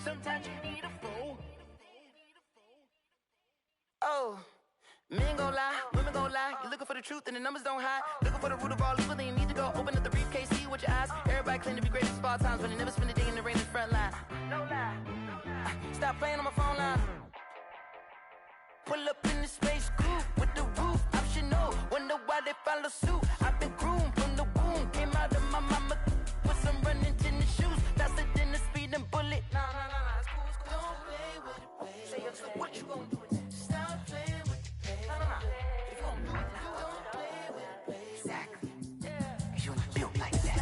Sometimes you need a fool. Oh, men gon' lie, women gon' lie. You're looking for the truth and the numbers don't hide. Looking for the root of all evil, then you need to go open up the briefcase, see with your eyes. Everybody claim to be great at all times, but they never spend a day in the rain in the front line. No lie. Stop playing on my phone line. Pull up in the space coupe with the roof optional. Wonder why they follow suit. I've been groomed from the womb. Came out of my mama with some running tennis shoes. Faster than the speeding bullet. Nah, it's cool, it's cool. Don't play with it, baby. Say, so what you gonna do with it? Stop playing with it, baby. Nah. If you gonna do it, then don't play with it, baby. Exactly. Yeah. You ain't built like that.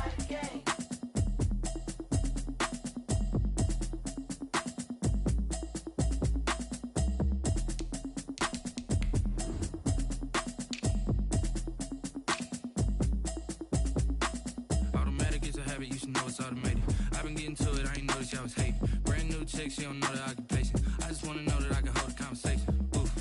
You should know it's automated. I've been getting to it, I ain't noticed y'all was hating. Brand new chick, she don't know the occupation. I just wanna know that I can hold a conversation. Oof,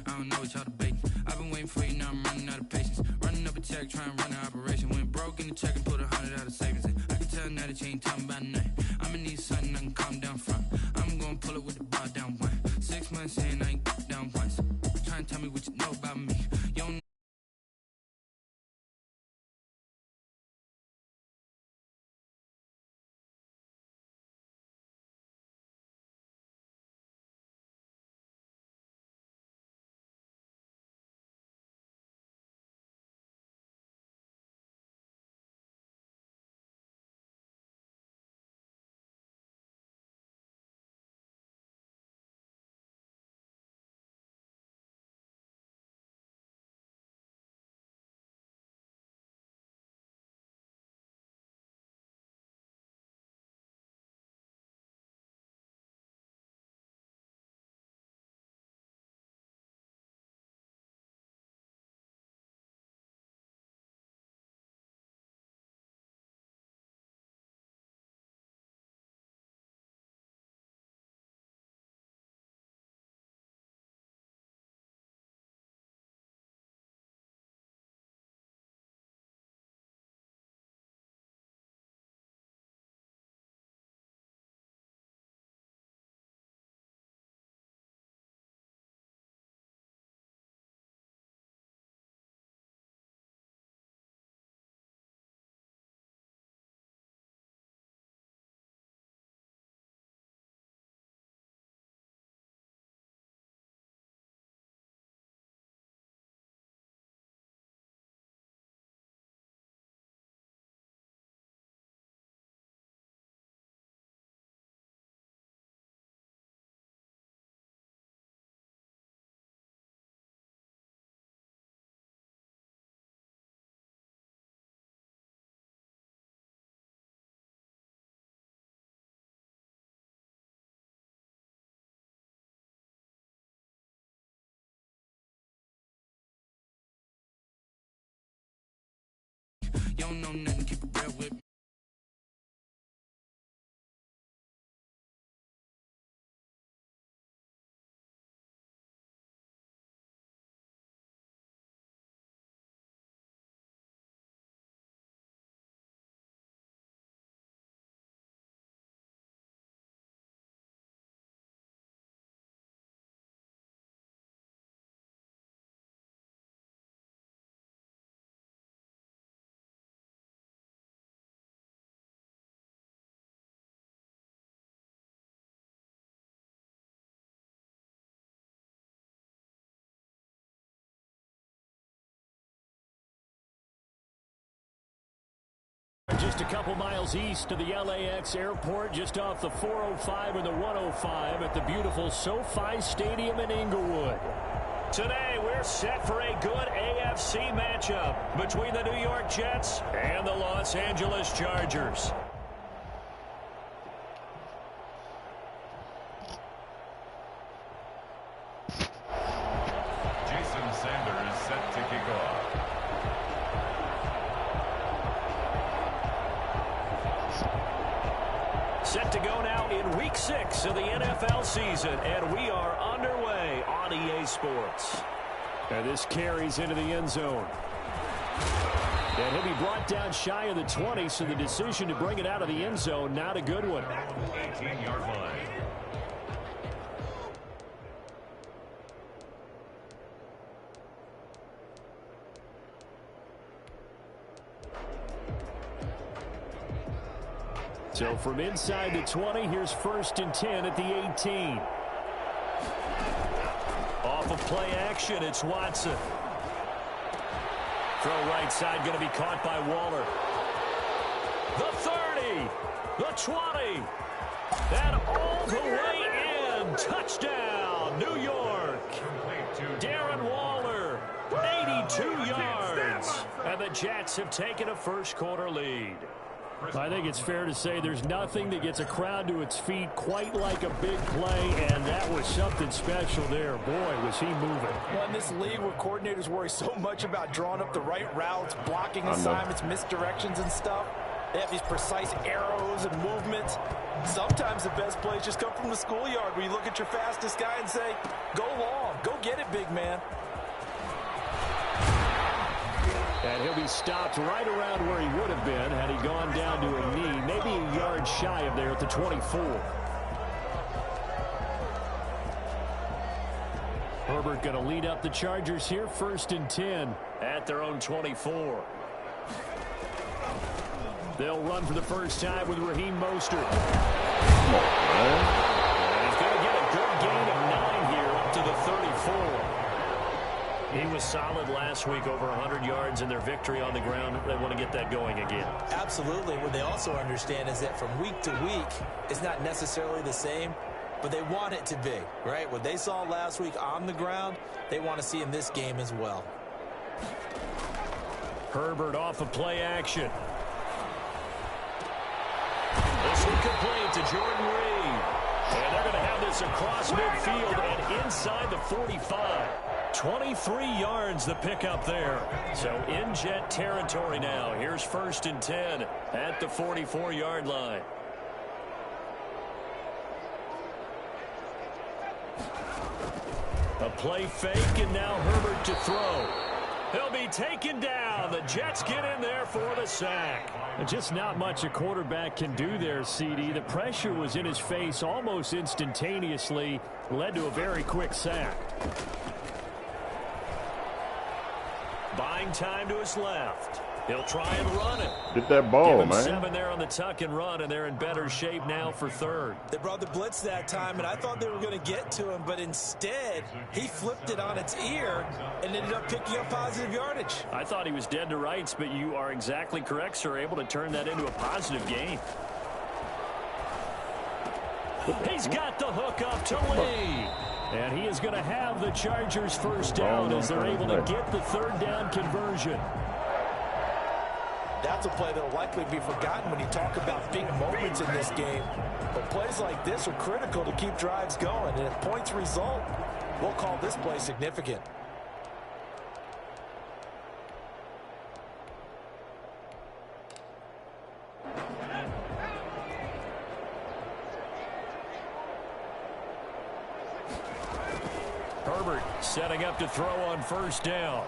I don't know what y'all debating. I've been waiting for you, now I'm running out of patience. Running up a check, trying to run an operation. Went broke in the check and put 100 out of savings in. I can tell now that you ain't talking about nothing. I'ma need something I can calm down from. I'm gonna pull it with the bar down one. 6 months in, I ain't down once. Trying to tell me what you know about me. You don't. You don't know nothing, keep it real with me. Just a couple miles east of the LAX airport, just off the 405 and the 105 at the beautiful SoFi Stadium in Inglewood. Today, we're set for a good AFC matchup between the New York Jets and the Los Angeles Chargers. Jason Sanders set to kick off. Set to go now in Week 6 of the NFL season, and we are underway on EA Sports. And this carries into the end zone. And he'll be brought down shy of the 20, so the decision to bring it out of the end zone, not a good one. 18-yard line. So from inside the 20, here's 1st and 10 at the 18. Off of play action, it's Watson. Throw right side going to be caught by Waller. The 30, the 20, and all the way in. Touchdown, New York. Darren Waller, 82 yards. And the Jets have taken a first-quarter lead. I think it's fair to say there's nothing that gets a crowd to its feet quite like a big play, and that was something special there. Boy, was he moving. Well, in this league where coordinators worry so much about drawing up the right routes, blocking assignments, misdirections and stuff, they have these precise arrows and movements. Sometimes the best plays just come from the schoolyard where you look at your fastest guy and say, go long, go get it, big man. And he'll be stopped right around where he would have been had he gone down to a knee, maybe a yard shy of there at the 24. Herbert going to lead up the Chargers here, 1st and 10 at their own 24. They'll run for the first time with Raheem Mostert. And he's going to get a good gain of 9 here up to the 34. He was solid last week, over 100 yards in their victory on the ground. They want to get that going again. Absolutely. What they also understand is that from week to week, it's not necessarily the same, but they want it to be, right? What they saw last week on the ground, they want to see in this game as well. Herbert off of play action. This one complete to Jordan Reed. And they're going to have this across midfield and inside the 45. 23 yards the pickup there. So in Jet territory now. Here's 1st and 10 at the 44-yard line. A play fake, and now Herbert to throw. He'll be taken down. The Jets get in there for the sack. Just not much a quarterback can do there, CD. The pressure was in his face almost instantaneously. Led to a very quick sack. Buying time to his left. He'll try and run it. Get that ball, Give him man. 7 there on the tuck and run, and they're in better shape now for 3rd. They brought the blitz that time, and I thought they were going to get to him, but instead, he flipped it on its ear and ended up picking up positive yardage. I thought he was dead to rights, but you are exactly correct, sir. Able to turn that into a positive gain. He's got the hook up to Lee. And he is going to have the Chargers first down as they're able to get the 3rd down conversion. That's a play that will likely be forgotten when you talk about big moments in this game. But plays like this are critical to keep drives going. And if points result, we'll call this play significant. Herbert setting up to throw on 1st down.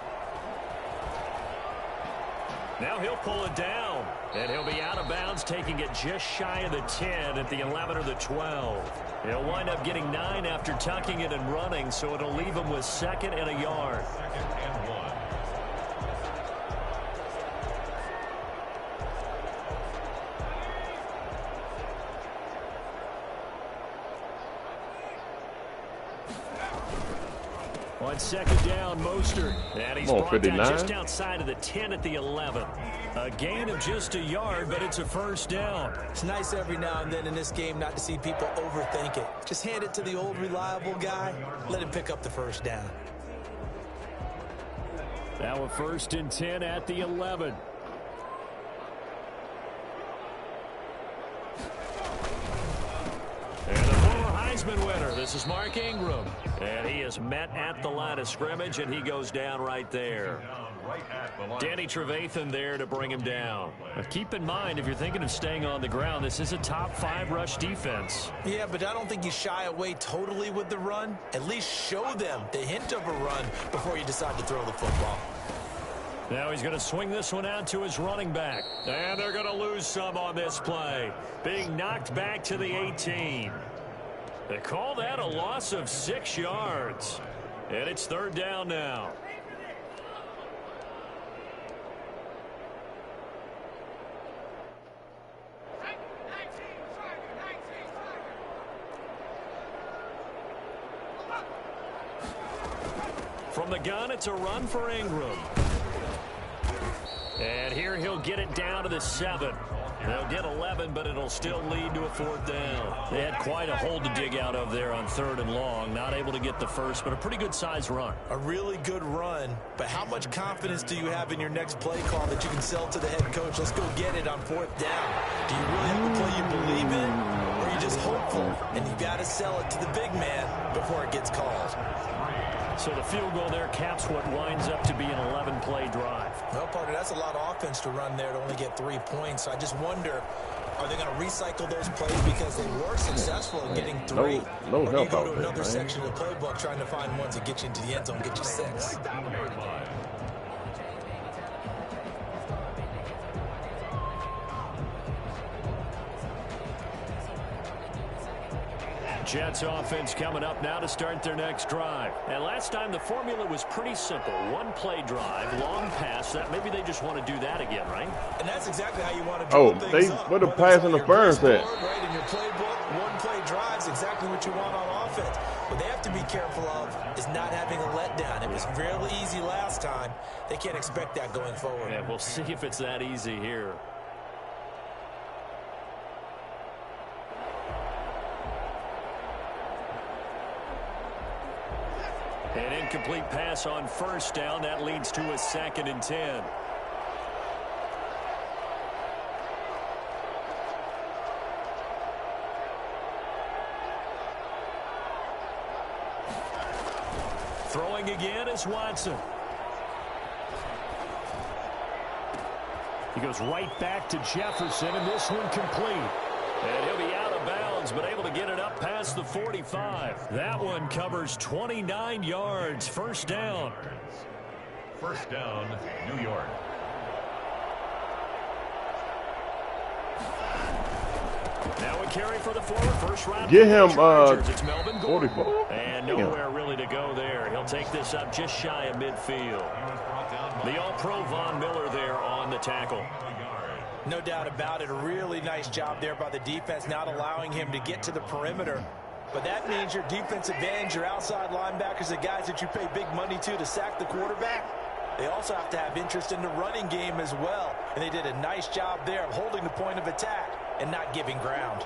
Now he'll pull it down, and he'll be out of bounds, taking it just shy of the 10 at the 11 or the 12. He'll wind up getting 9 after tucking it and running, so it'll leave him with 2nd and a yard. 2nd and 1. On 2nd down, Mostert. And he's brought down just outside of the 10 at the 11. A gain of just a yard, but it's a first down. It's nice every now and then in this game not to see people overthink it. Just hand it to the old reliable guy. Let him pick up the first down. Now a 1st and 10 at the 11. And the former Heisman winner, this is Mark Ingram. And he is met at the line of scrimmage, and he goes down right there. Danny Trevathan there to bring him down. Keep in mind, if you're thinking of staying on the ground, this is a top 5 rush defense. Yeah, but I don't think you shy away totally with the run. At least show them the hint of a run before you decide to throw the football. Now he's going to swing this one out to his running back. And they're going to lose some on this play. Being knocked back to the 18. They call that a loss of 6 yards. And it's 3rd down now. From the gun, it's a run for Ingram. And here he'll get it down to the 7. They'll get 11, but it'll still lead to a 4th down. They had quite a hole to dig out of there on 3rd and long. Not able to get the first, but a pretty good-sized run. A really good run, but how much confidence do you have in your next play call that you can sell to the head coach? Let's go get it on 4th down. Do you really have a play you believe in, or are you just hopeful? And you got to sell it to the big man before it gets called. So the field goal there caps what winds up to be an 11-play drive. Well, partner, that's a lot of offense to run there to only get 3 points. So I just wonder, are they going to recycle those plays because they were successful in getting 3? No or do you help go out to there, another man. section of the playbook trying to find ones that get you into the end zone, get you 6? Jets offense coming up now to start their next drive. And last time the formula was pretty simple. 1-play drive, long pass. That maybe they just want to do that again, right? And that's exactly how you want to draw things up. Where the pass interference at? Right in your playbook, 1-play drives exactly what you want on offense. What they have to be careful of is not having a letdown. It was fairly easy last time. They can't expect that going forward. Yeah, we'll see if it's that easy here. An incomplete pass on 1st down. That leads to a 2nd and 10. Throwing again is Watson. He goes right back to Jefferson, and this one complete. And he'll be out of bounds, but able to get it up past the 45. That one covers 29 yards. 1st down. 1st down, New York. Now a carry for the forward. First round. Get him it's Melvin 44. And nowhere really to go there. He'll take this up just shy of midfield. The All-Pro Von Miller there on the tackle. No doubt about it. A really nice job there by the defense, not allowing him to get to the perimeter. But that means your defensive ends, your outside linebackers, the guys that you pay big money to sack the quarterback, they also have to have interest in the running game as well. And they did a nice job there of holding the point of attack and not giving ground.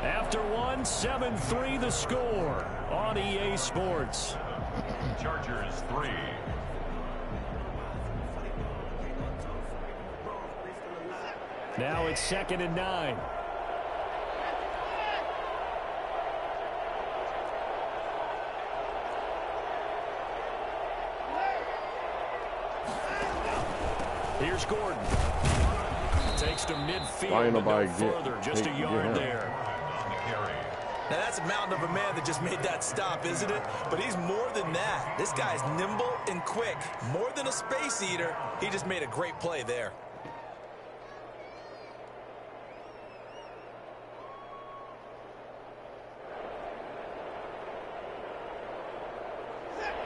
After 7-3 the score on EA Sports. Chargers 3. Now it's 2nd and 9. Here's Gordon. Takes to midfield, but no further, just a yard there. Now that's a mountain of a man that just made that stop, isn't it? But he's more than that. This guy's nimble and quick. More than a space eater. He just made a great play there.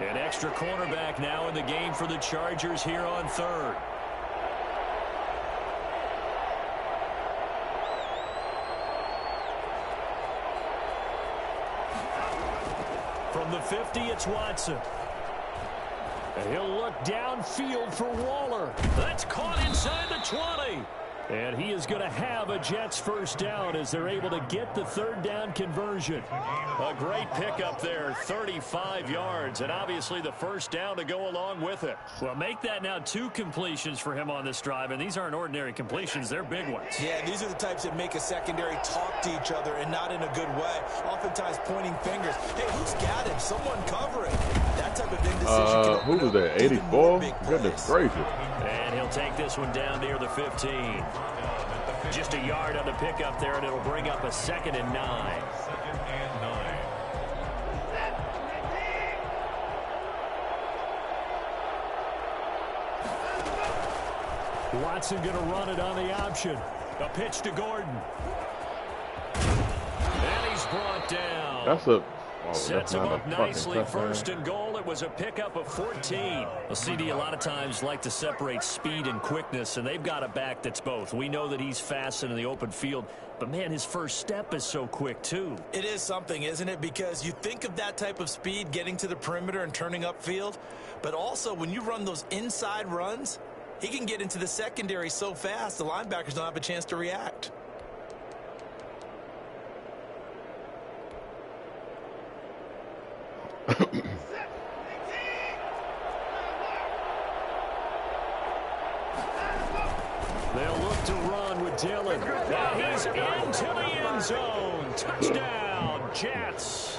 An extra cornerback now in the game for the Chargers here on 3rd. From the 50, it's Watson. And he'll look downfield for Waller. That's caught inside the 20. And he is going to have a Jets 1st down as they're able to get the 3rd down conversion. A great pickup there, 35 yards, and obviously the 1st down to go along with it. Well, make that now 2 completions for him on this drive, and these aren't ordinary completions. They're big ones. Yeah, these are the types that make a secondary talk to each other and not in a good way. Oftentimes pointing fingers. Hey, who's got him? Someone cover it. That type of indecision Who was that, 84? Goodness gracious. And he'll take this one down near the 15. Just a yard on the pickup there, and it'll bring up a 2nd and 9. 2nd and 9. Watson going to run it on the option. A pitch to Gordon. And he's brought down. Sets him up nicely. First and goal. It was a pickup of 14. Well, CD, a lot of times like to separate speed and quickness, and they've got a back that's both. We know that he's fast in the open field, but, man, his first step is so quick, too. It is something, isn't it? Because you think of that type of speed getting to the perimeter and turning upfield, but also when you run those inside runs, he can get into the secondary so fast the linebackers don't have a chance to react. They'll look to run with Dillon. And he's into the end zone. Touchdown, Jets.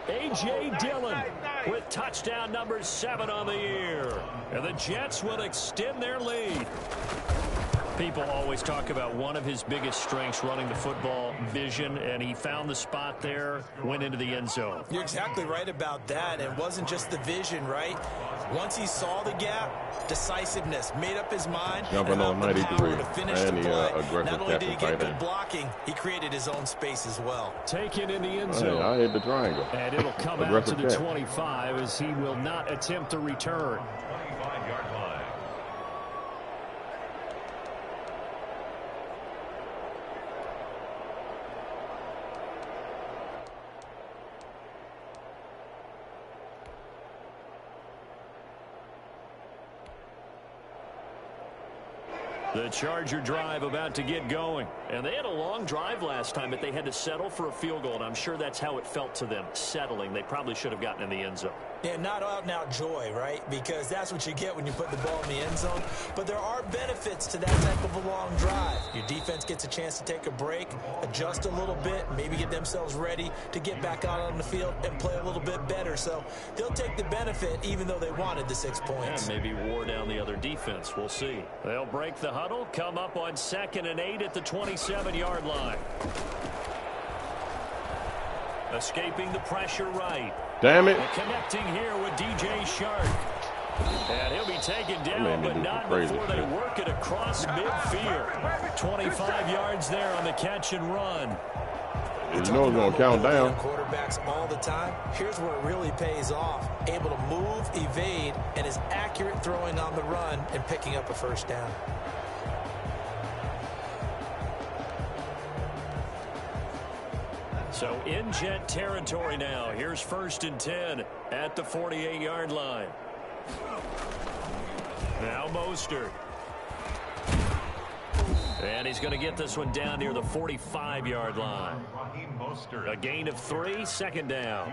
A.J. Dillon with touchdown number 7 on the year. And the Jets will extend their lead. People always talk about one of his biggest strengths running the football, vision, and he found the spot there, went into the end zone. You're exactly right about that. It wasn't just the vision, right? Once he saw the gap, decisiveness, made up his mind, jumping on 93 to finish and the the play. aggressive Not only did he catching get good tight blocking, he created his own space as well. Taken in the end end. zone. I hit the triangle. And it'll come out to the 25 as he will not attempt to return. 25-yard line. The Charger drive about to get going. And they had a long drive last time, but they had to settle for a field goal, and I'm sure that's how it felt to them, settling. They probably should have gotten in the end zone. Yeah, not out-and-out joy, right? Because that's what you get when you put the ball in the end zone. But there are benefits to that type of a long drive. Your defense gets a chance to take a break, adjust a little bit, maybe get themselves ready to get back out on the field and play a little bit better. So they'll take the benefit even though they wanted the 6 points. And maybe wore down the other defense. We'll see. They'll break the huddle, come up on 2nd and 8 at the 27-yard line. Escaping the pressure right. Damn it. And connecting here with DJ Shark. And he'll be taken down, but not before they work it across midfield. 25 yards there on the catch and run. You know it's going to count down. Quarterbacks all the time. Here's where it really pays off. Able to move, evade, and is accurate throwing on the run and picking up a first down. So in Jet territory now. Here's 1st and 10 at the 48-yard line. Now Mostert. And he's going to get this one down near the 45-yard line. A gain of 3, 2nd down.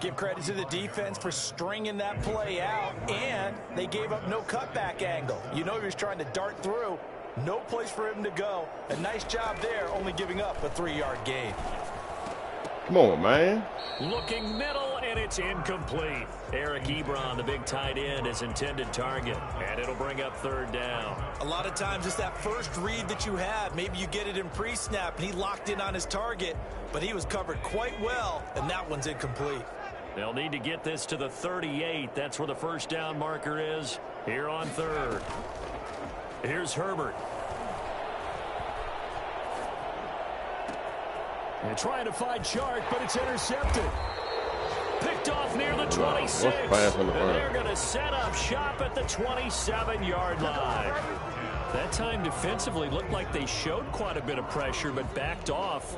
Give credit to the defense for stringing that play out, and they gave up no cutback angle. You know he was trying to dart through. No place for him to go. A nice job there, only giving up a 3-yard gain. Come on, man. Looking middle, and it's incomplete. Eric Ebron, the big tight end, is intended target, and it'll bring up 3rd down. A lot of times it's that first read that you have. Maybe you get it in pre-snap, and he locked in on his target, but he was covered quite well, and that one's incomplete. They'll need to get this to the 38. That's where the first down marker is here on 3rd. Here's Herbert. And trying to find Chark, but it's intercepted. Picked off near the 26. And they're going to set up shop at the 27-yard line. That time defensively looked like they showed quite a bit of pressure, but backed off.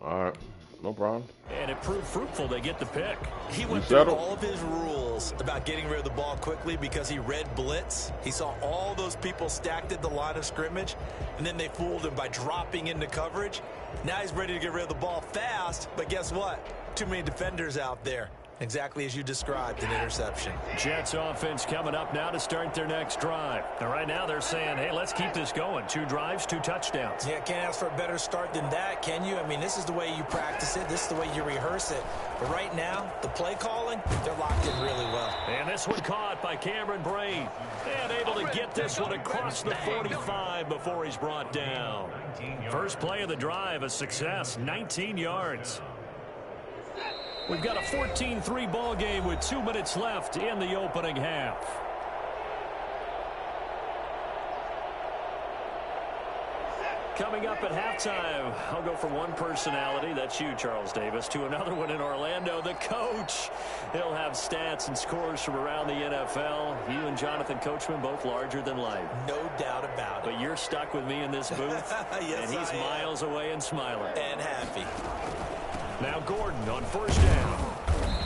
All right. No problem. And it proved fruitful. They get the pick. He went through all of his rules about getting rid of the ball quickly because he read blitz. He saw all those people stacked at the line of scrimmage, and then they fooled him by dropping into coverage. Now he's ready to get rid of the ball fast, but guess what? Too many defenders out there. Exactly as you described, an interception. Jets offense coming up now to start their next drive. And right now they're saying, hey, let's keep this going. 2 drives, 2 touchdowns. Yeah, can't ask for a better start than that, can you? I mean, this is the way you practice it. This is the way you rehearse it. But right now, the play calling, they're locked in really well. And this one caught by Cameron Braid. And able to get this one across the 45 before he's brought down. First play of the drive, a success, 19 yards. We've got a 14-3 ball game with 2 minutes left in the opening half. Coming up at halftime, I'll go from one personality, that's you, Charles Davis, to another one in Orlando, the coach. He'll have stats and scores from around the NFL. You and Jonathan Coachman both larger than life. No doubt about it. But you're stuck with me in this booth, yes, and he's miles away and smiling. And happy. Now Gordon on first down.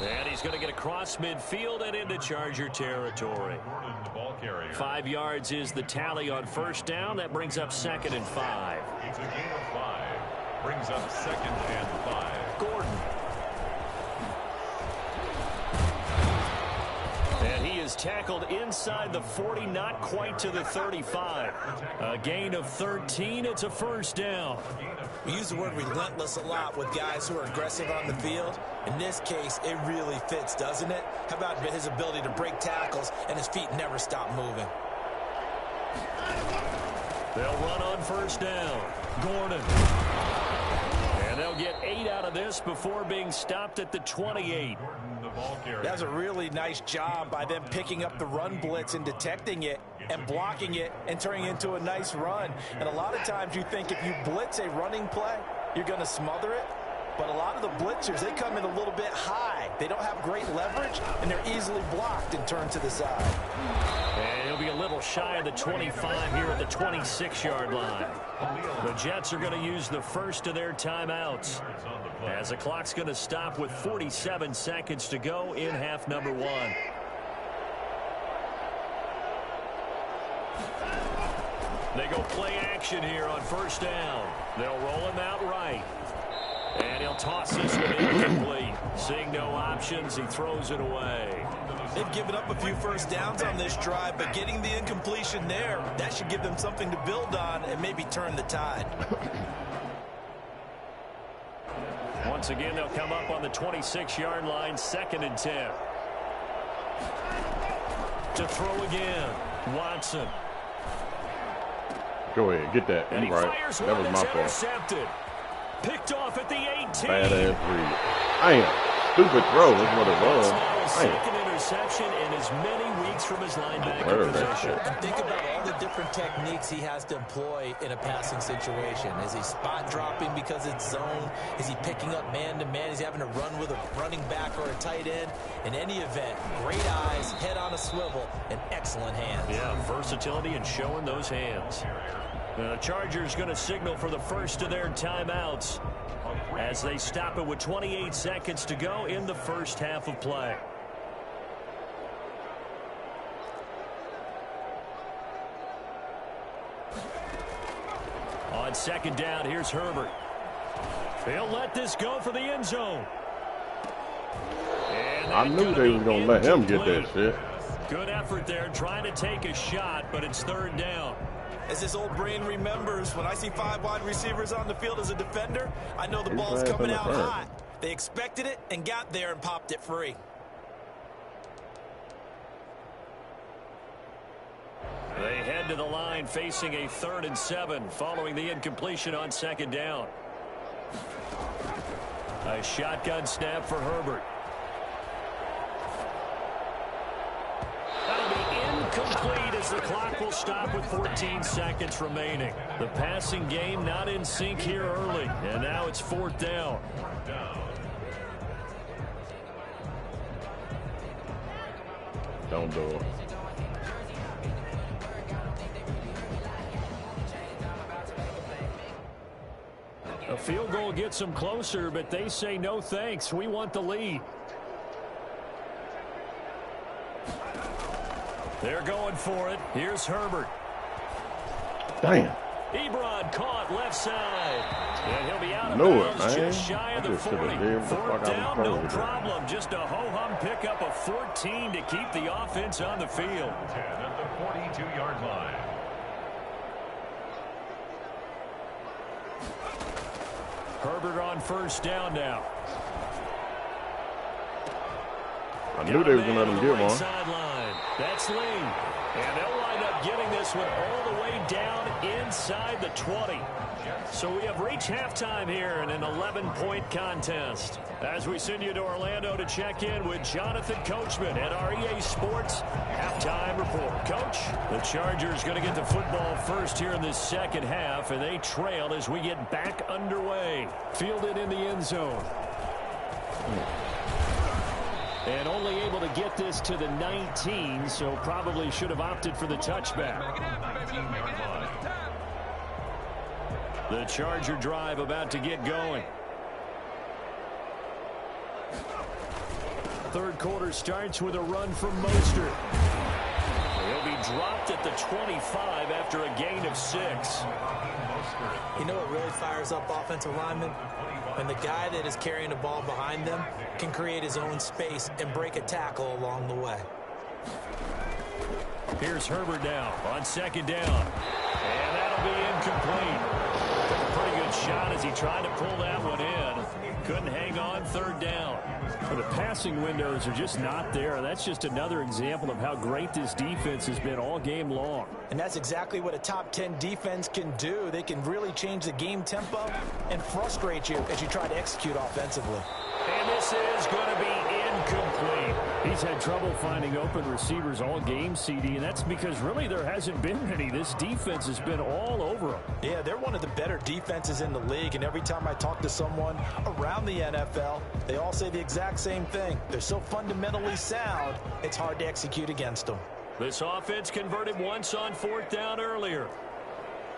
And he's going to get across midfield and into Charger territory. 5 yards is the tally on first down. That brings up 2nd and 5. It's a gain of 5. Brings up 2nd and 5. Gordon. And he is tackled inside the 40, not quite to the 35. A gain of 13. It's a first down. We use the word relentless a lot with guys who are aggressive on the field. In this case, it really fits, doesn't it? How about his ability to break tackles and his feet never stop moving? They'll run on first down. Gordon. And they'll get 8 out of this before being stopped at the 28. That was a really nice job by them picking up the run blitz and detecting it and blocking it and turning it into a nice run. And a lot of times you think if you blitz a running play, you're going to smother it. But a lot of the blitzers, they come in a little bit high. They don't have great leverage, and they're easily blocked and turned to the side. And he'll be a little shy of the 25 here at the 26-yard line. The Jets are going to use the first of their timeouts, as the clock's going to stop with 47 seconds to go in half number 1. They go play action here on first down. They'll roll him out right. And he'll toss this one incomplete. Seeing no options, he throws it away. They've given up a few first downs on this drive, but getting the incompletion there, that should give them something to build on and maybe turn the tide. Once again, they'll come up on the 26-yard line, 2nd and 10. To throw again, Watson. Go ahead, get that. And You're right. That was my fault. Intercepted. Picked off at the 18. Bad-ass read. Damn. Stupid throw is what it was. Second interception in as many weeks from his linebacker position. Think about all the different techniques he has to employ in a passing situation. Is he spot dropping because it's zone? Is he picking up man-to-man? Is he having to run with a running back or a tight end? In any event, great eyes, head on a swivel, and excellent hands. Yeah, versatility and showing those hands. The Chargers going to signal for the first of their timeouts as they stop it with 28 seconds to go in the first half of play. On second down, here's Herbert. He'll let this go for the end zone. I knew they was going to let him get that shit. Good effort there, trying to take a shot, but it's third down. As his old brain remembers, when I see 5 wide receivers on the field as a defender, I know the ball's coming out hot. They expected it and got there and popped it free. They head to the line facing a 3rd and 7 following the incompletion on second down. A shotgun snap for Herbert. That'll be incomplete as the clock will stop with 14 seconds remaining. The passing game not in sync here early, and now it's 4th down. Don't do it. A field goal gets them closer, but they say no thanks. We want the lead. They're going for it. Here's Herbert. Damn. Ebron caught left side. And he'll be out of Know it, bounds man. just shy of the 40. Fourth down, no problem. Just a ho-hum pickup of 14 to keep the offense on the field. 10 at the 42-yard line. Herbert on first down now. I knew they were going to let him get one. Sideline. That's Lee. And they'll wind up getting this one all the way down inside the 20. So we have reached halftime here in an 11-point contest. As we send you to Orlando to check in with Jonathan Coachman at our EA Sports Halftime Report. Coach, the Chargers going to get the football first here in this second half, and they trail as we get back underway. Fielded in the end zone. And only able to get this to the 19, so probably should have opted for the touchback. The Charger drive about to get going. Third quarter starts with a run from Mostert. He'll be dropped at the 25 after a gain of 6. You know what really fires up offensive linemen? When the guy that is carrying the ball behind them can create his own space and break a tackle along the way. Here's Herbert now on second down. And that'll be incomplete. Took a pretty good shot as he tried to pull that one in. Couldn't hang on third down. Well, the passing windows are just not there. That's just another example of how great this defense has been all game long. And that's exactly what a top 10 defense can do. They can really change the game tempo and frustrate you as you try to execute offensively. And this is going to be incomplete. He's had trouble finding open receivers all game, CD, and that's because really there hasn't been any. This defense has been all over them. Yeah, they're one of the better defenses in the league, and every time I talk to someone around the NFL, they all say the exact same thing. They're so fundamentally sound, it's hard to execute against them. This offense converted once on fourth down earlier.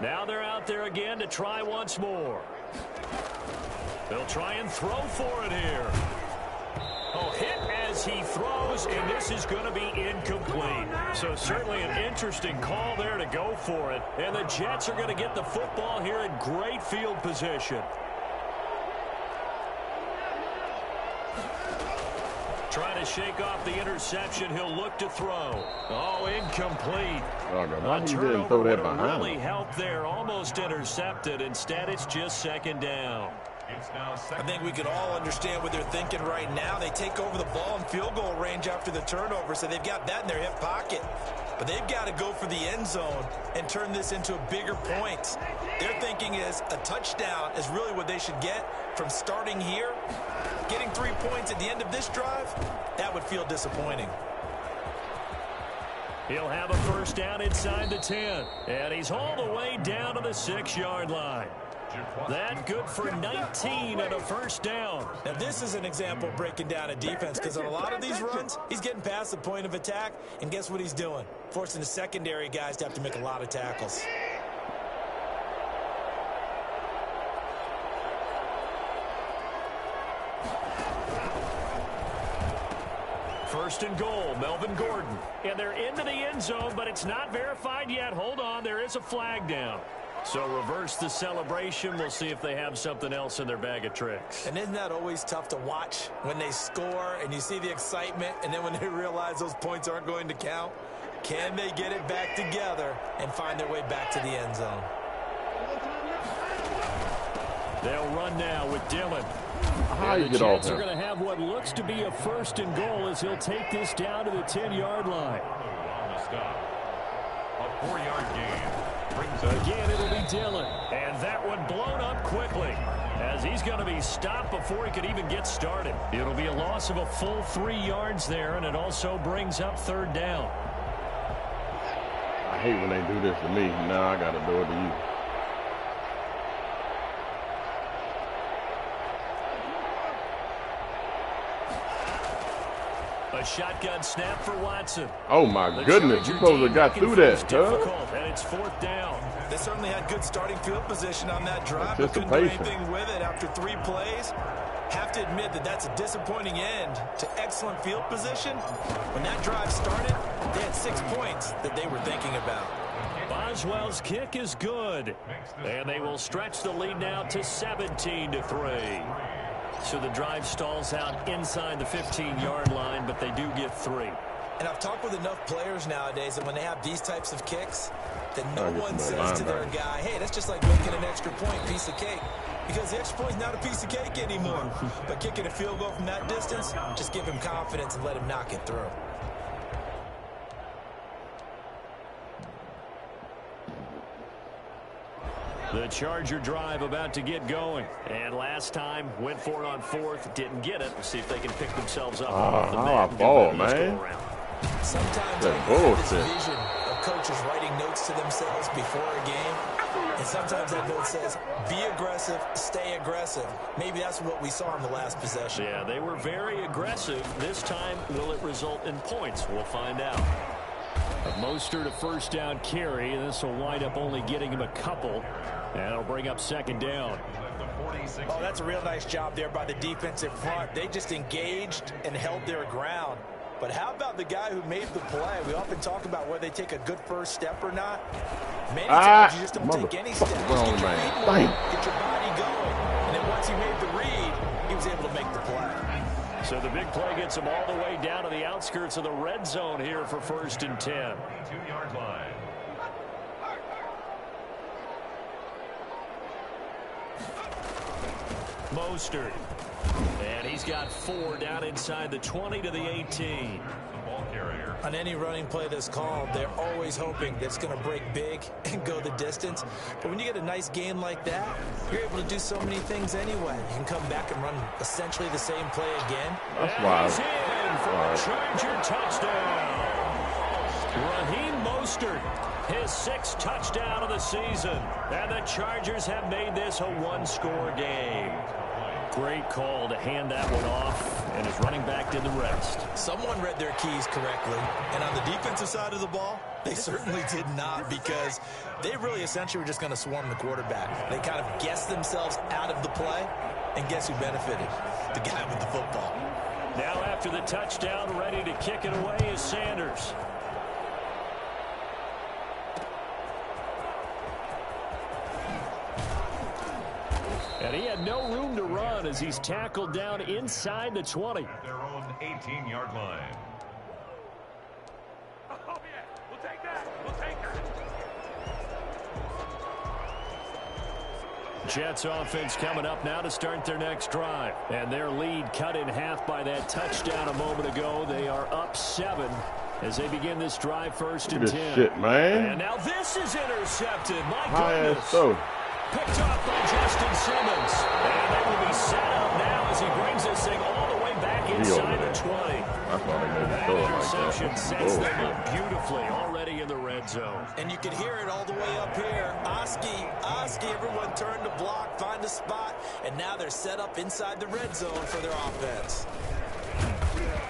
Now they're out there again to try once more. They'll try and throw for it here. Oh, hit as he throws, and this is going to be incomplete. So certainly an interesting call there to go for it. And the Jets are going to get the football here in great field position. Trying to shake off the interception. He'll look to throw. Oh, incomplete. A turnover would have really helped there. Almost intercepted. Instead, it's just second down. I think we can all understand what they're thinking right now. They take over the ball in field goal range after the turnover, so they've got that in their hip pocket. But they've got to go for the end zone and turn this into a bigger point. Their thinking is a touchdown is really what they should get from starting here. Getting 3 points at the end of this drive, that would feel disappointing. He'll have a first down inside the 10. And he's all the way down to the 6-yard line. That good for 19 and a first down. Now this is an example of breaking down a defense, because on a lot of these runs, he's getting past the point of attack, and guess what he's doing? Forcing the secondary guys to have to make a lot of tackles. First and goal, Melvin Gordon. And they're into the end zone, but it's not verified yet. Hold on, there is a flag down. So reverse the celebration. We'll see if they have something else in their bag of tricks. And isn't that always tough to watch when they score and you see the excitement, and then when they realize those points aren't going to count? Can they get it back together and find their way back to the end zone? They'll run now with Dillon. How you get off there? They're going to have what looks to be a first and goal as he'll take this down to the 10-yard line. On the stop. A 4-yard gain. Again, it'll be Dillon. And that one blown up quickly as he's going to be stopped before he could even get started. It'll be a loss of a full 3 yards there, and it also brings up third down. I hate when they do this to me. Now I got to do it to you. A shotgun snap for Watson. Oh, my goodness. You supposed to have got through that, difficult, and it's 4th down. They certainly had good starting field position on that drive, but couldn't do anything with it after 3 plays. Have to admit that that's a disappointing end to excellent field position. When that drive started, they had 6 points that they were thinking about. Boswell's kick is good, and they will stretch the lead now to 17-3. So the drive stalls out inside the 15-yard line, but they do get 3. And I've talked with enough players nowadays that when they have these types of kicks, that no one says to their guy, hey, that's just like making an extra point, piece of cake. Because the extra point is not a piece of cake anymore. But kicking a field goal from that distance, just give him confidence and let him knock it through. The Charger drive about to get going. And last time, went for it on 4th, didn't get it. We'll see if they can pick themselves up. How I ball, man. Sometimes I have this vision of coaches writing notes to themselves before a game. And sometimes that note says, be aggressive, stay aggressive. Maybe that's what we saw in the last possession. Yeah, they were very aggressive. This time, will it result in points? We'll find out. Mostert a 1st down carry. This will wind up only getting him a couple. And it'll bring up 2nd down. Oh, that's a real nice job there by the defensive front. They just engaged and held their ground. But how about the guy who made the play? We often talk about whether they take a good first step or not. Many times you just don't take any steps. Just get your body going. And then once he made the read, he was able to make the play. So the big play gets him all the way down to the outskirts of the red zone here for 1st and 10. 2-yard line. Mostert. And he's got 4 down inside the 20 to the 18. The ball carrier. On any running play that's called, they're always hoping that it's going to break big and go the distance. But when you get a nice game like that, you're able to do so many things anyway. You can come back and run essentially the same play again. That's wild. He's in for a Charger touchdown. Raheem Mostert, his 6th touchdown of the season. And the Chargers have made this a 1-score game. Great call to hand that one off, and his running back did the rest. Someone read their keys correctly, and on the defensive side of the ball, they certainly did not, because they really essentially were just going to swarm the quarterback. They kind of guessed themselves out of the play, and guess who benefited? The guy with the football. Now after the touchdown, ready to kick it away is Sanders. And he had no room to run as he's tackled down inside the 20. Their own 18-yard line. Oh, yeah. We'll take that. We'll take her. Jets offense coming up now to start their next drive. And their lead cut in half by that touchdown a moment ago. They are up 7 as they begin this drive 1st and 10. Shit, man. And now this is intercepted. My goodness. So. Picked off by Justin Simmons. And they will be set up now as he brings this thing all the way back inside the 20. That's why they made the throw interception like that. sets them up beautifully already in the red zone. And you can hear it all the way up here. Oski, everyone turned to block, find a spot, and now they're set up inside the red zone for their offense.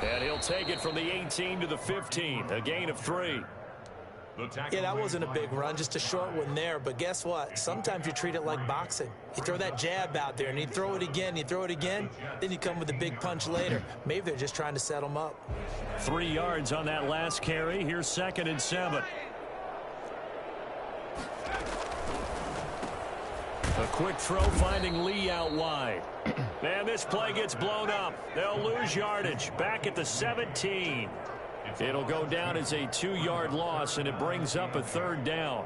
And he'll take it from the 18 to the 15, a gain of 3. Yeah, that wasn't a big run, just a short one there. But guess what? Sometimes you treat it like boxing. You throw that jab out there, and you throw it again, then you come with a big punch later. Maybe they're just trying to set them up. 3 yards on that last carry. Here's 2nd and 7. A quick throw finding Lee out wide. And this play gets blown up. They'll lose yardage. Back at the 17. It'll go down as a 2-yard loss, and it brings up a 3rd down.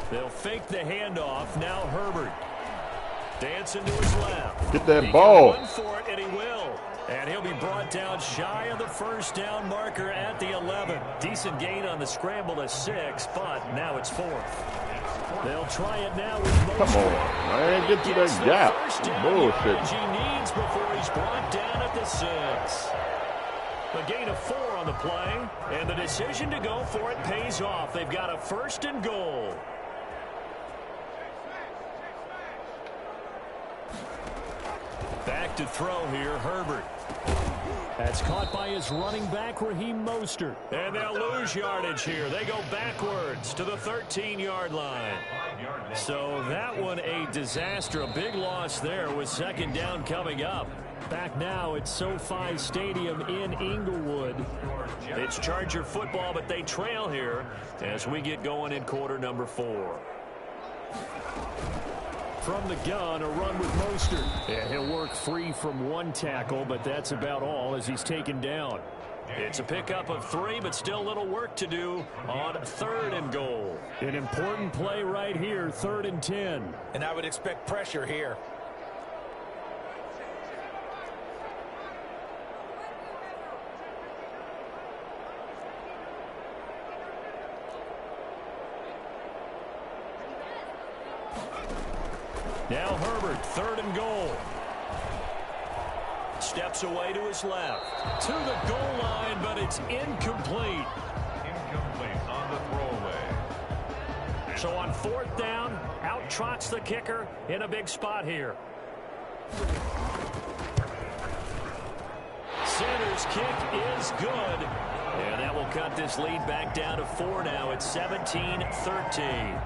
They'll fake the handoff. Now Herbert. Dancing to his left. Get that ball. Run for it, and he will. And he'll be brought down shy of the 1st down marker at the 11. Decent gain on the scramble to 6, but now it's 4th. They'll try it now with Mostert. Come on, man. Get to that gap. Bullshit. He needs before he's brought down at the 6. A gain of 4 on the play, and the decision to go for it pays off. They've got a 1st and goal. Back to throw here, Herbert. That's caught by his running back, Raheem Mostert. And they'll lose yardage here. They go backwards to the 13-yard line. So that one a disaster. A big loss there with second down coming up. Back now at SoFi Stadium in Inglewood. It's Charger football, but they trail here as we get going in quarter number 4. From the gun, a run with Mostert. Yeah, he'll work free from one tackle, but that's about all as he's taken down. It's a pickup of 3, but still little work to do on 3rd and goal. An important play right here, 3rd and 10. And I would expect pressure here. Now Herbert, 3rd and goal. Steps away to his left. To the goal line, but it's incomplete. Incomplete on the throwaway. So on 4th down, out trots the kicker in a big spot here. Center's kick is good. And that will cut this lead back down to 4 now. It's 17-13.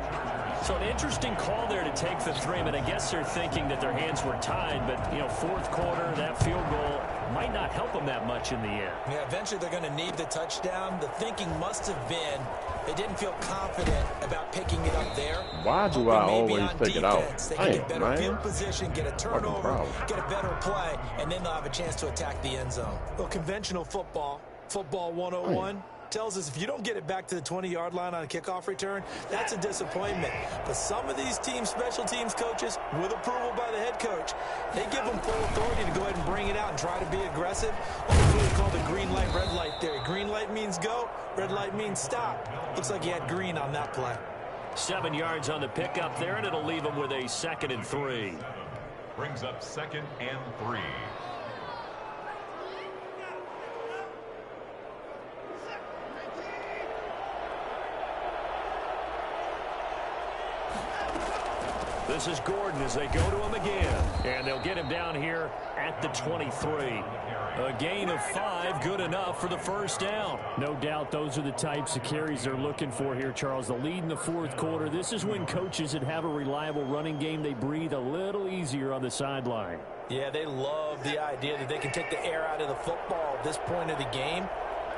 So an interesting call there to take the 3. But I guess they're thinking that their hands were tied. But, you know, 4th quarter, that field goal might not help them that much in the end. Yeah, eventually they're going to need the touchdown. The thinking must have been they didn't feel confident about picking it up there. Why do I always take it out? They can get better field position, get a turnover, get a better play, and then they'll have a chance to attack the end zone. Well, conventional football 101, tells us if you don't get it back to the 20-yard line on a kickoff return, that's a disappointment. But some of these teams, special teams coaches, with approval by the head coach, they give them full authority to go ahead and bring it out and try to be aggressive. That's what we call the green light, red light theory. Green light means go, red light means stop. Looks like he had green on that play. 7 yards on the pickup there, and it'll leave them with a 2nd and 3. Brings up 2nd and 3. This is Gordon as they go to him again. And they'll get him down here at the 23. A gain of 5, good enough for the 1st down. No doubt those are the types of carries they're looking for here, Charles. The lead in the 4th quarter. This is when coaches that have a reliable running game, they breathe a little easier on the sideline. Yeah, they love the idea that they can take the air out of the football at this point of the game.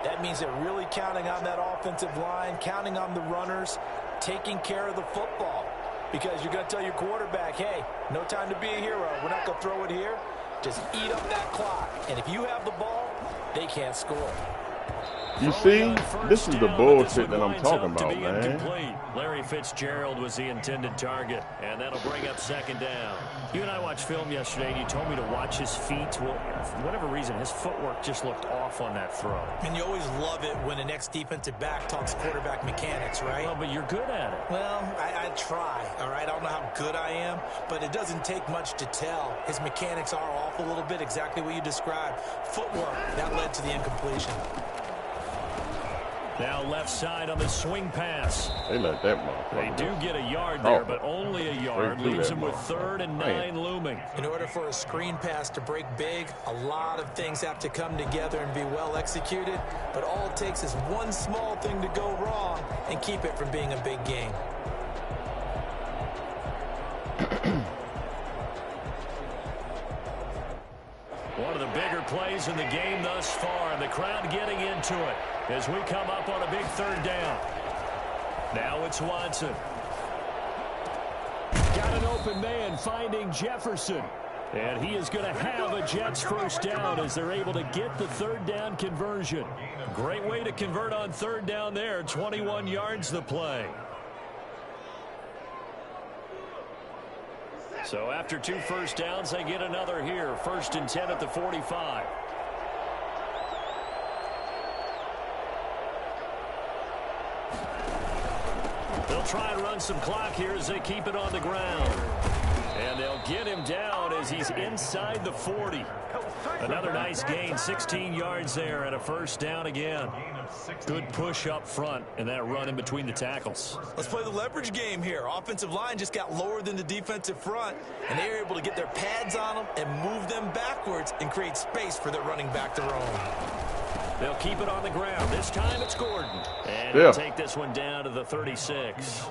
That means they're really counting on that offensive line, counting on the runners, taking care of the football. Because you're going to tell your quarterback, hey, no time to be a hero. We're not going to throw it here. Just eat up that clock. And if you have the ball, they can't score. You see, this is the bullshit that I'm talking about, man. Larry Fitzgerald was the intended target, and that'll bring up 2nd down. You and I watched film yesterday, and you told me to watch his feet. Well, for whatever reason, his footwork just looked off on that throw. And you always love it when an ex-defensive back talks quarterback mechanics, right? Well, but you're good at it. Well, I try, all right? I don't know how good I am, but it doesn't take much to tell. His mechanics are off a little bit, exactly what you described. Footwork, that led to the incompletion. Now left side on the swing pass. They let that motherfucker. They do get a yard there, but only a yard. Leaves them with 3rd and 9 looming. In order for a screen pass to break big, a lot of things have to come together and be well executed. But all it takes is one small thing to go wrong and keep it from being a big game. One of the bigger plays in the game thus far, and the crowd getting into it as we come up on a big 3rd down. Now it's Watson. Got an open man finding Jefferson. And he is going to have a Jets 1st down as they're able to get the 3rd down conversion. Great way to convert on 3rd down there. 21 yards the play. So after 2 first downs, they get another here. 1st and 10 at the 45. They'll try and run some clock here as they keep it on the ground. And they'll get him down as he's inside the 40. Another nice gain, 16 yards there and a first down again. Good push up front and that run in between the tackles. Let's play the leverage game here. Offensive line just got lower than the defensive front, and they were able to get their pads on them and move them backwards and create space for their running back to roam. They'll keep it on the ground. This time it's Gordon. And he'll take this one down to the 36.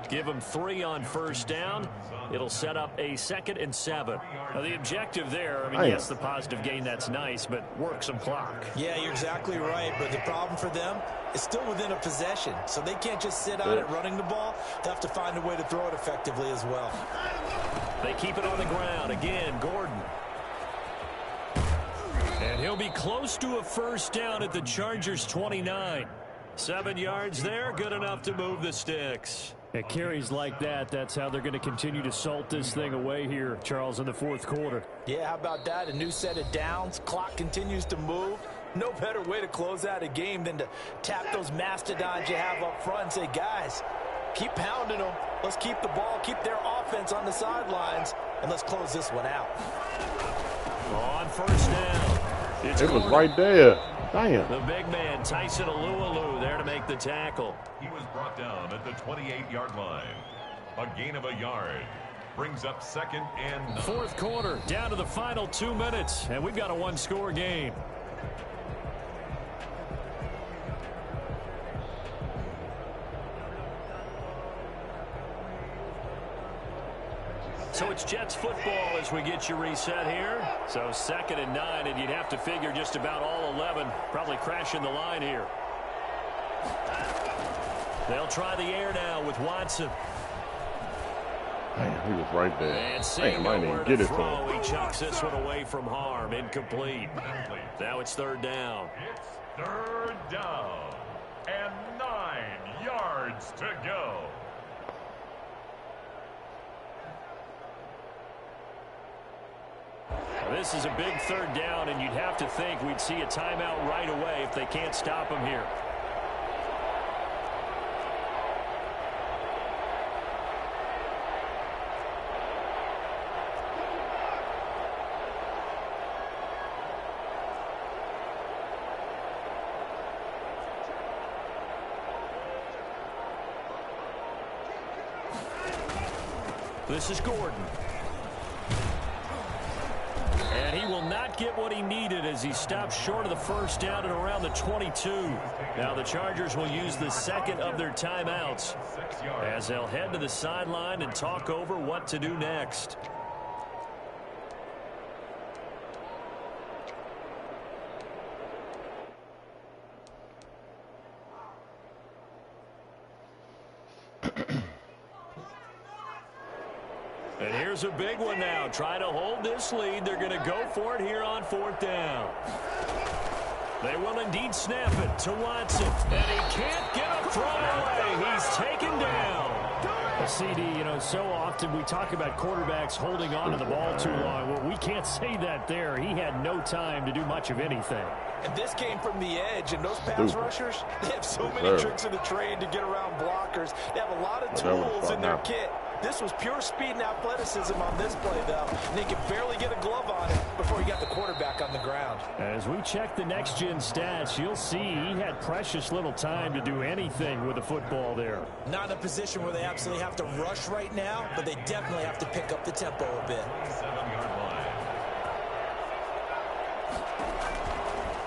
Give him 3 on first down. It'll set up a 2nd and 7. Now, the objective there, I mean, yes, the positive gain, that's nice, but work some clock. Yeah, you're exactly right, but the problem for them is still within a possession, so they can't just sit on it running the ball. They have to find a way to throw it effectively as well. They keep it on the ground. Again, Gordon. And he'll be close to a first down at the Chargers' 29. 7 yards there, good enough to move the sticks. At carries like that, that's how they're going to continue to salt this thing away here, Charles, in the 4th quarter. Yeah, how about that? A new set of downs. Clock continues to move. No better way to close out a game than to tap those mastodons you have up front and say, guys, keep pounding them. Let's keep the ball, keep their offense on the sidelines, and let's close this one out. On first down. It was right there. Damn. The big man, Tyson Alualu, there to make the tackle. He was brought down at the 28-yard line. A gain of a yard. Brings up 2nd and 9. 4th quarter, down to the final 2 minutes, and we've got a 1-score game. So it's Jets football as we get you reset here. So 2nd and 9, and you'd have to figure just about all 11 probably crashing the line here. They'll try the air now with Watson. Man, he was right there. And Damn, I didn't get it to him. He chucks this one away from harm. Incomplete. Now it's 3rd down. It's 3rd down. And 9 yards to go. This is a big 3rd down, and you'd have to think we'd see a timeout right away if they can't stop him here. This is Gordon. And he will not get what he needed as he stops short of the first down at around the 22. Now the Chargers will use the 2nd of their timeouts as they'll head to the sideline and talk over what to do next. And here's a big one now. Try to hold this lead. They're going to go for it here on 4th down. They will indeed snap it to Watson. And he can't get a throw away. He's taken down. CD, you know, so often we talk about quarterbacks holding on to the ball too long. Well, we can't say that there. He had no time to do much of anything. And this came from the edge, and those pass rushers, they have so many tricks of the trade to get around blockers. They have a lot of tools in their kit. This was pure speed and athleticism on this play, though. And he could barely get a glove on it before he got the quarterback on the ground. As we check the next-gen stats, you'll see he had precious little time to do anything with the football there. Not in a position where they absolutely have to rush right now, but they definitely have to pick up the tempo a bit. 7-yard line.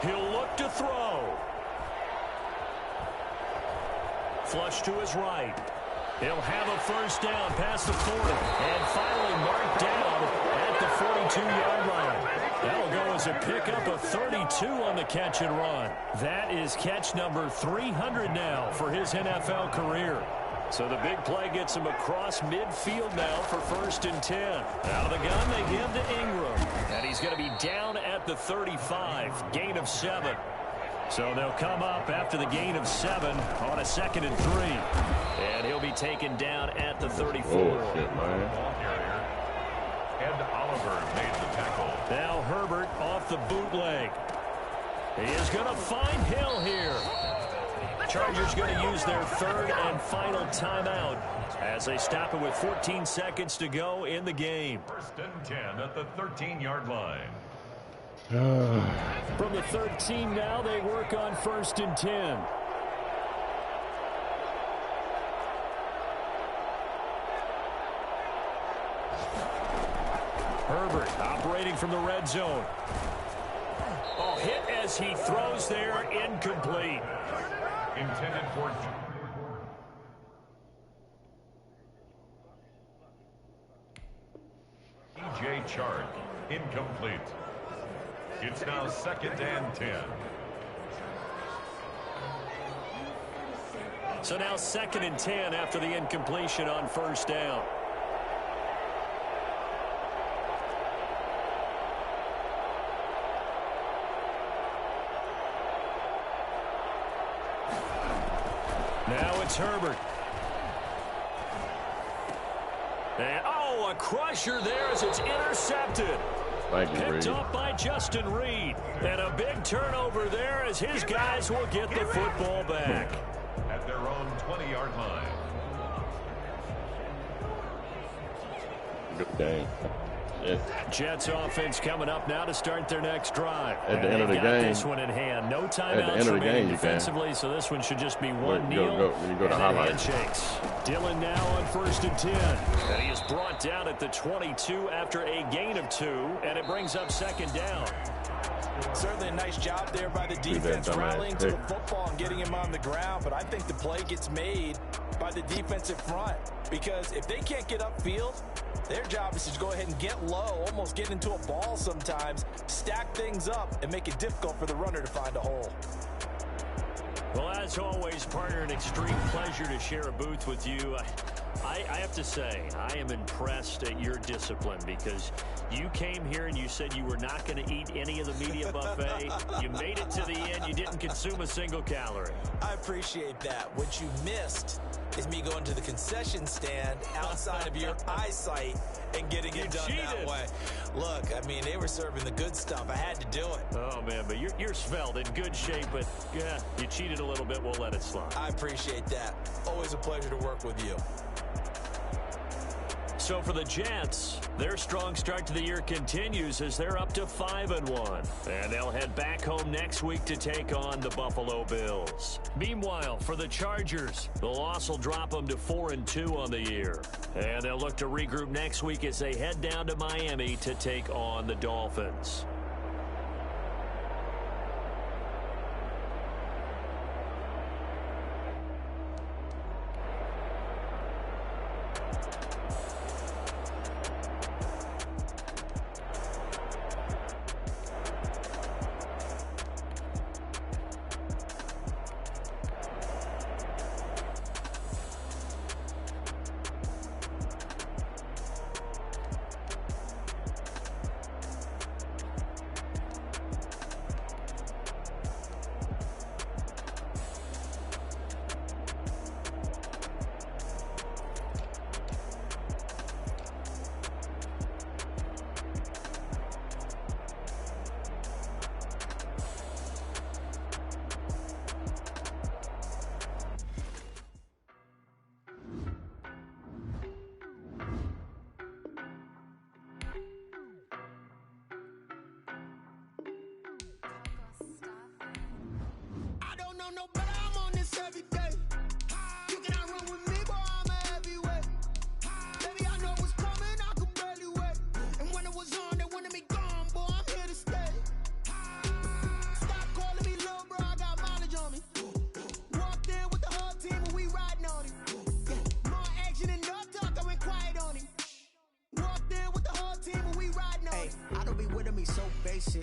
He'll look to throw. Flush to his right. He'll have a first down past the 40 and finally marked down at the 42-yard line. That'll go as a pickup of 32 on the catch and run. That is catch number 300 now for his NFL career. So the big play gets him across midfield now for 1st and 10. Out of the gun, they give to Ingram. And he's going to be down at the 35. Gain of 7. So they'll come up after the gain of 7 on a 2nd and 3. And he'll be taken down at the 34. Oh, shit, man. Ball carrier. Ed Oliver made the tackle. Now Herbert off the bootleg. He is going to find Hill here. Chargers going to use their third and final timeout as they stop it with 14 seconds to go in the game. 1st and 10 at the 13-yard line. From the 13 now, they work on 1st and 10. Herbert operating from the red zone. Oh, hit as he throws there, incomplete. Intended for DJ Chark. Incomplete. It's now 2nd and 10. So now 2nd and 10 after the incompletion on 1st down. Now it's Herbert. And, oh, a crusher there as it's intercepted. Picked up by Justin Reed. And a big turnover there as his guys will get the football back. At their own 20-yard line. Good game. Jets offense coming up now to start their next drive. At the end of the game. This one in hand. No timeouts remaining defensively, so this one should just be one kneel and handshakes. Dillon now on 1st and 10. And he is brought down at the 22 after a gain of 2, and it brings up 2nd down. Certainly a nice job there by the defense rallying to the football and getting him on the ground, but I think the play gets made by the defensive front because if they can't get upfield, their job is to go ahead and get low, almost get into a ball sometimes, stack things up, and make it difficult for the runner to find a hole. Well, as always, partner, an extreme pleasure to share a booth with you. I have to say, I am impressed at your discipline because you came here and you said you were not going to eat any of the media buffet. You made it to the end. You didn't consume a single calorie. I appreciate that. What you missed is me going to the concession stand outside of your eyesight and getting it done that way. Look, I mean, they were serving the good stuff. I had to do it. Oh, man, but you're svelte, in good shape, but yeah, you cheated a little bit. We'll let it slide. I appreciate that. Always a pleasure to work with you. So for the Jets, their strong start to the year continues as they're up to 5-1. And they'll head back home next week to take on the Buffalo Bills. Meanwhile, for the Chargers, the loss will drop them to 4-2 on the year. And they'll look to regroup next week as they head down to Miami to take on the Dolphins.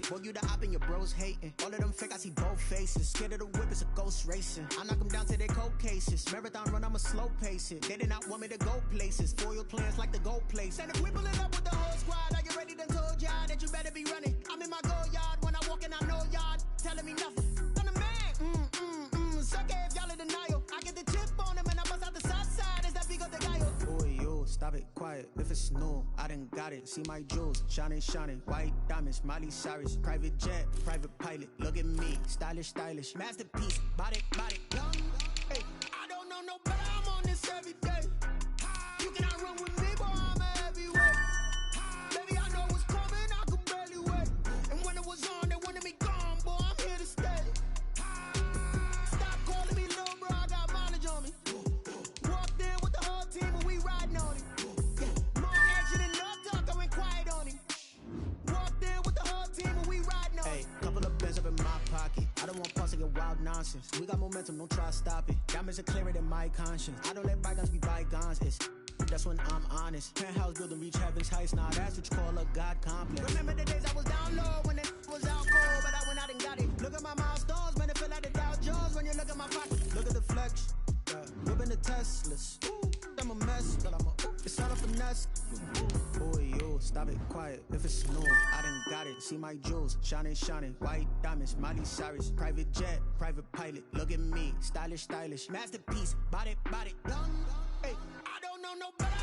Boy, you the op and your bros hating. All of them fake, I see both faces. Scared of the whip, it's a ghost racing. I knock them down to their cold cases. Marathon run, I'ma slow pace it. They did not want me to go places. Foil plans like the gold place. And if we pulling up with the whole squad, are you ready? Done told y'all that you better be running. I'm in my go yard. When I walk in, I know y'all telling me nothing. I'm the man. Suck it if y'all in denial. I get the chip on him and I bust out the south side. Is that big of the guy? Boy, yo, stop it, quiet. if it's new. I done got it. See my jewels, shining, shining. White diamonds, Miley Cyrus. Private jet, private pilot. Look at me, stylish, stylish. Masterpiece, body, body. Young, hey, I don't know no better. I'm on this every day. You cannot run with me, boy. I'm a heavyweight. Baby, I know what's coming. I could barely wait. And when it was on, they wanted me gone, boy. I'm here to stay. Stop calling me little bro. I got mileage on me. Walked in with the whole team and we riding on it. Yeah. More action than no talk. I went quiet on him. Walked in with the whole team and we riding on it. Hey, couple of bands up in my pocket. I don't want pause to get wild nonsense. We got momentum, don't try to stop it. Diamonds are clearer than my conscience. I don't let bygones be bygones. That's when I'm honest. Penthouse building, reach heaven's heights. Now that's what you call a God complex. Remember the days I was down low when it was out cold, but I went out and got it. Look at my milestones, man, it feel like the Dow Jones when you look at my pocket. Look at the flex, whipping the Teslas. Ooh, I'm a mess, but it's all a finesse. Boy, you stop it, quiet. If it's new, I done got it. See my jewels, shining, shining. White diamonds, Miley Cyrus. Private jet, private pilot. Look at me, stylish, stylish. Masterpiece, body, body. Young, hey, I don't know no better.